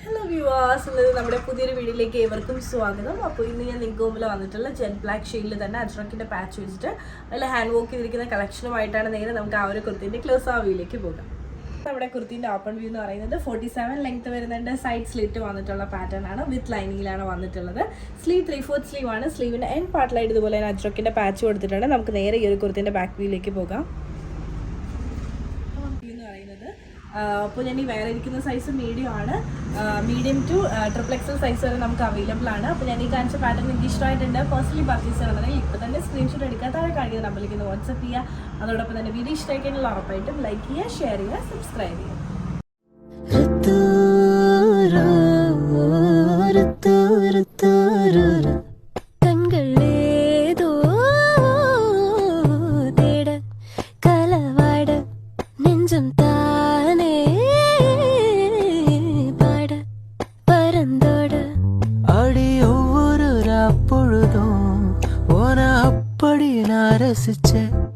Hello viewers, ഇന്നത് നമ്മുടെ പുതിയൊരു വീഡിയോയിലേക്ക് ഏവർക്കും സ്വാഗതം. അപ്പോൾ ഇന്ന് ഞാൻ നിങ്ങൾക്ക് മുമ്പിൽ വന്നിട്ടുള്ള ജെറ്റ് ബ്ലാക്ക് ഷെയ്ഡിൽ തന്നെ അജ്രക്കിൻ്റെ പാച്ച് വെച്ചിട്ട് അതിൽ ഹാൻഡ് വർക്ക് ചെയ്തിരിക്കുന്ന കളക്ഷനുമായിട്ടാണ് നേരെ നമുക്ക് ആ ഒരു കുർത്തിൻ്റെ ക്ലോസ് ആ വ്യൂയിലേക്ക് പോകാം. നമ്മുടെ കുർത്തിൻ്റെ ഓപ്പൺ വ്യൂ എന്ന് പറയുന്നത് 47 ലെങ്ത് വരുന്നുണ്ട്. സൈഡ് സ്ലിറ്റ് വന്നിട്ടുള്ള പാറ്റേൺ ആണ്, വിത്ത് ലൈനിങ്ങിലാണ് വന്നിട്ടുള്ളത്. സ്ലീവ് 3/4 സ്ലീവ് ആണ്. സ്ലീവിൻ്റെ എൻഡ് പാർട്ടിലായിട്ട് ഇതുപോലെ തന്നെ അജ്രക്കിൻ്റെ പാച്ച് കൊടുത്തിട്ടുണ്ട്. നമുക്ക് നേരെ ഈ ഒരു കുർത്തിൻ്റെ ബാക്ക് വ്യൂയിലേക്ക് പോകാം. അപ്പോൾ ഞാൻ ഈ വേറെ ഇരിക്കുന്ന സൈസ് മീഡിയം ആണ്. മീഡിയം ടു XXL സൈസ് വരെ നമുക്ക് അവൈലബിൾ ആണ്. അപ്പോൾ ഞാൻ ഈ കാണിച്ച പാറ്റേൺ എനിക്ക് ഇഷ്ടമായിട്ടുണ്ട്. പേഴ്സണലി പർച്ചേസ് ചെയ്യണമെന്നുണ്ടെങ്കിൽ ഇപ്പോൾ തന്നെ സ്ക്രീൻഷോട്ട് എടുക്കാൻ താഴെ കാണിക്കുന്ന നമ്പറിലേക്ക് ഒന്ന് വാട്സപ്പ് ചെയ്യുക. അതോടൊപ്പം തന്നെ വീഡിയോ ഇഷ്ടമായിക്കഴിഞ്ഞാൽ ഉറപ്പായിട്ടും ലൈക്ക് ചെയ്യുക, ഷെയർ ചെയ്യുക, സബ്സ്ക്രൈബ് ചെയ്യുക. அப்படி நான் ரசிச்சேன்.